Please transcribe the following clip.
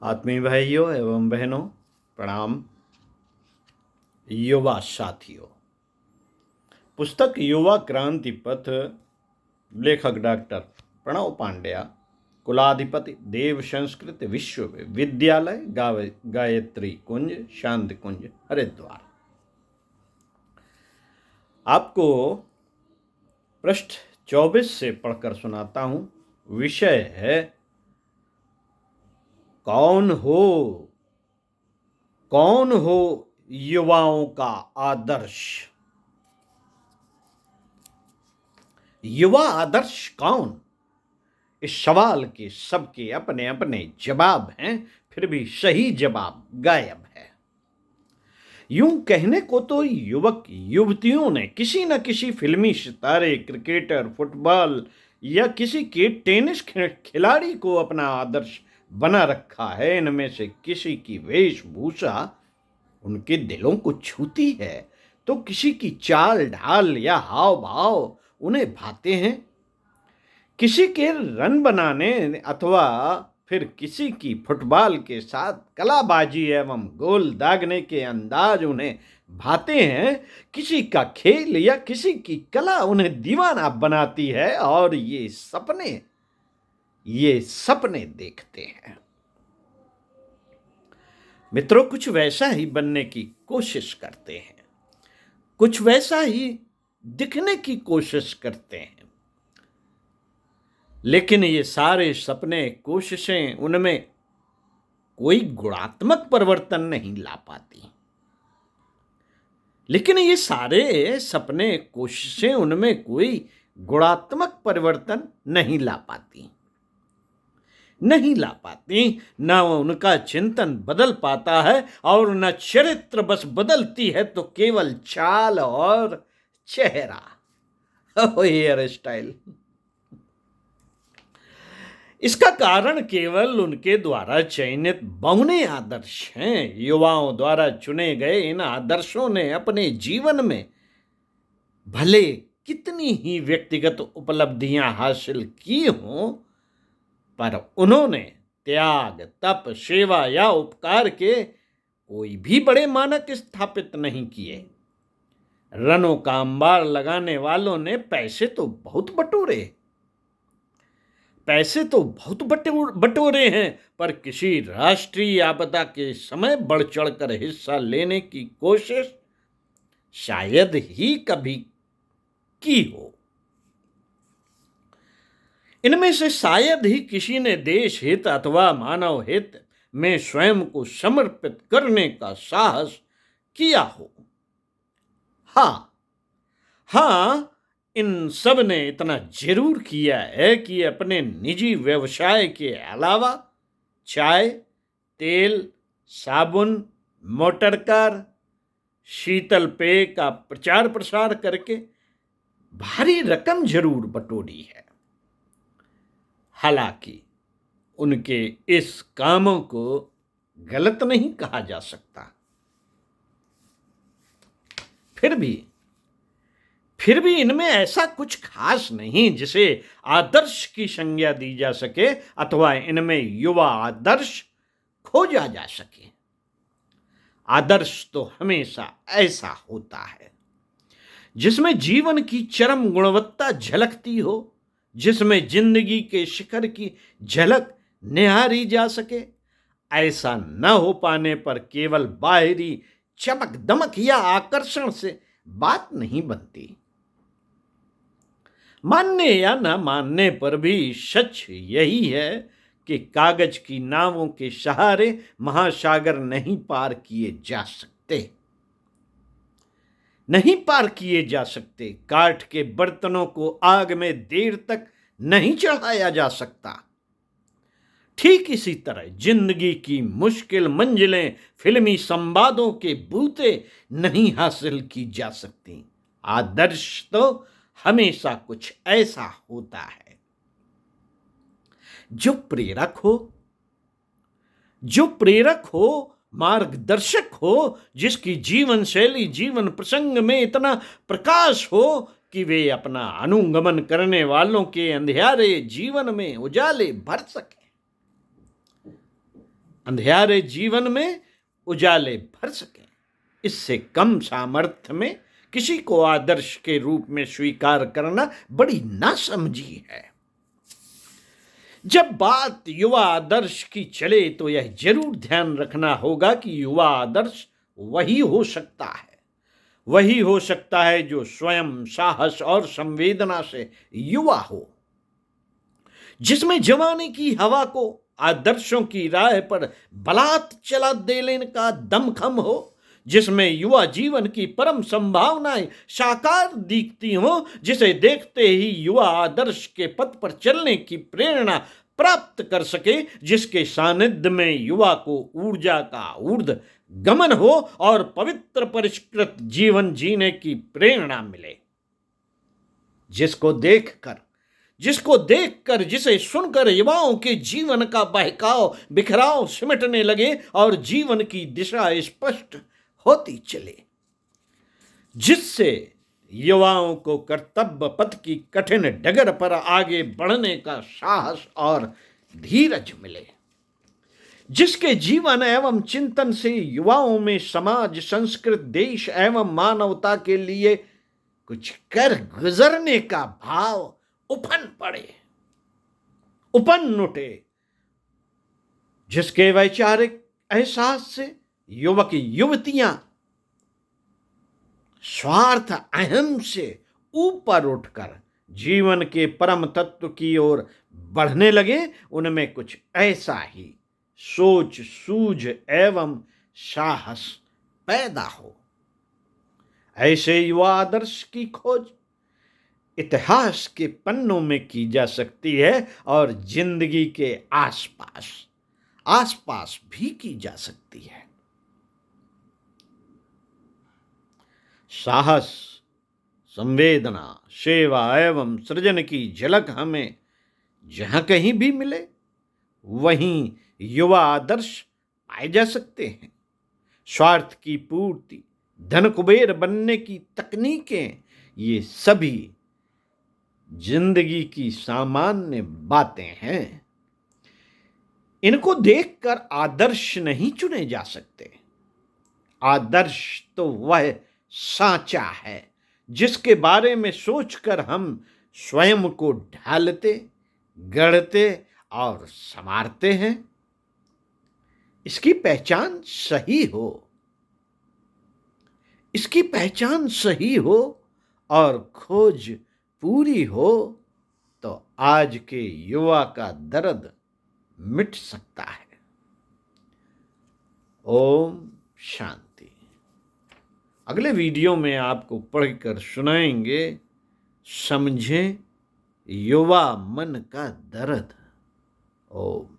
आत्मीय भाइयों एवं बहनों, प्रणाम। युवा साथियों, पुस्तक युवा क्रांति पथ, लेखक डॉक्टर प्रणव पांड्या, कुलाधिपति देव संस्कृत विश्वविद्यालय गायत्री कुंज, शांति कुंज, हरिद्वार। आपको पृष्ठ 24 से पढ़कर सुनाता हूं। विषय है कौन हो युवाओं का आदर्श। युवा आदर्श कौन? इस सवाल के सबके अपने अपने जवाब हैं, फिर भी सही जवाब गायब है। यूं कहने को तो युवक युवतियों ने किसी न किसी फिल्मी सितारे, क्रिकेटर, फुटबॉल या किसी के टेनिस खिलाड़ी को अपना आदर्श बना रखा है। इनमें से किसी की वेशभूषा उनके दिलों को छूती है, तो किसी की चाल ढाल या हाव भाव उन्हें भाते हैं। किसी के रन बनाने अथवा फिर किसी की फुटबॉल के साथ कलाबाजी एवं गोल दागने के अंदाज उन्हें भाते हैं। किसी का खेल या किसी की कला उन्हें दीवाना बनाती है और ये सपने देखते हैं। मित्रों, कुछ वैसा ही बनने की कोशिश करते हैं, कुछ वैसा ही दिखने की कोशिश करते हैं, लेकिन ये सारे सपने, कोशिशें, उनमें कोई गुणात्मक परिवर्तन नहीं ला पाती। लेकिन ये सारे सपने, कोशिशें, उनमें कोई गुणात्मक परिवर्तन नहीं ला पाती, ना उनका चिंतन बदल पाता है और न चरित्र बस बदलती है, तो केवल चाल और चेहरा, हेयर स्टाइल। इसका कारण केवल उनके द्वारा चयनित बहुने आदर्श हैं। युवाओं द्वारा चुने गए इन आदर्शों ने अपने जीवन में भले कितनी ही व्यक्तिगत उपलब्धियां हासिल की हों, पर उन्होंने त्याग, तप, सेवा या उपकार के कोई भी बड़े मानक स्थापित नहीं किए। रनों का अंबार लगाने वालों ने पैसे तो बहुत बटोरे हैं, पर किसी राष्ट्रीय आपदा के समय बढ़ चढ़कर हिस्सा लेने की कोशिश शायद ही कभी की हो। इनमें से शायद ही किसी ने देश हित अथवा मानव हित में स्वयं को समर्पित करने का साहस किया हो। हाँ, इन सब ने इतना जरूर किया है कि अपने निजी व्यवसाय के अलावा चाय, तेल, साबुन, मोटर कार, शीतल पेय का प्रचार प्रसार करके भारी रकम जरूर बटोरी है। हालांकि उनके इस कामों को गलत नहीं कहा जा सकता। फिर भी इनमें ऐसा कुछ खास नहीं जिसे आदर्श की संज्ञा दी जा सके अथवा इनमें युवा आदर्श खोजा जा सके। आदर्श तो हमेशा ऐसा होता है जिसमें जीवन की चरम गुणवत्ता झलकती हो, जिसमें जिंदगी के शिखर की झलक निहारी जा सके। ऐसा न हो पाने पर केवल बाहरी चमक दमक या आकर्षण से बात नहीं बनती। मानने या न मानने पर भी सच यही है कि कागज की नावों के सहारे महासागर नहीं पार किए जा सकते। काठ के बर्तनों को आग में देर तक नहीं चढ़ाया जा सकता। ठीक इसी तरह जिंदगी की मुश्किल मंजिलें फिल्मी संवादों के बूते नहीं हासिल की जा सकती। आदर्श तो हमेशा कुछ ऐसा होता है जो प्रेरक हो, मार्गदर्शक हो, जिसकी जीवन शैली, जीवन प्रसंग में इतना प्रकाश हो कि वे अपना अनुगमन करने वालों के अंधियारे जीवन में उजाले भर सके। अंधियारे जीवन में उजाले भर सकें। इससे कम सामर्थ्य में किसी को आदर्श के रूप में स्वीकार करना बड़ी नासमझी है। जब बात युवा आदर्श की चले तो यह जरूर ध्यान रखना होगा कि युवा आदर्श वही हो सकता है जो स्वयं साहस और संवेदना से युवा हो, जिसमें जमाने की हवा को आदर्शों की राह पर बलात् चला देने का दमखम हो, जिसमें युवा जीवन की परम संभावनाएं साकार दिखती हो, जिसे देखते ही युवा आदर्श के पथ पर चलने की प्रेरणा प्राप्त कर सके, जिसके सानिध्य में युवा को ऊर्जा का ऊर्ध्व गमन हो और पवित्र परिष्कृत जीवन जीने की प्रेरणा मिले। जिसको देखकर जिसे सुनकर युवाओं के जीवन का बहकाव बिखराव सिमटने लगे और जीवन की दिशा स्पष्ट होती चले, जिससे युवाओं को कर्तव्य पथ की कठिन डगर पर आगे बढ़ने का साहस और धीरज मिले, जिसके जीवन एवं चिंतन से युवाओं में समाज, संस्कृत, देश एवं मानवता के लिए कुछ कर गुजरने का भाव उपन उठे, जिसके वैचारिक एहसास से युवक युवतियां स्वार्थ अहम से ऊपर उठकर जीवन के परम तत्व की ओर बढ़ने लगे। उनमें कुछ ऐसा ही सोच सूझ एवं साहस पैदा हो। ऐसे युवा आदर्श की खोज इतिहास के पन्नों में की जा सकती है और जिंदगी के आसपास भी की जा सकती है। साहस, संवेदना, सेवा एवं सृजन की झलक हमें जहां कहीं भी मिले वहीं युवा आदर्श पाए जा सकते हैं। स्वार्थ की पूर्ति, धन कुबेर बनने की तकनीकें, ये सभी जिंदगी की सामान्य बातें हैं। इनको देखकर आदर्श नहीं चुने जा सकते। आदर्श तो वह सांचा है जिसके बारे में सोचकर हम स्वयं को ढालते, गढ़ते और संवारते हैं। इसकी पहचान सही हो और खोज पूरी हो तो आज के युवा का दर्द मिट सकता है। ओम शांति। अगले वीडियो में आपको पढ़कर सुनाएंगे समझें युवा मन का दर्द। ओम।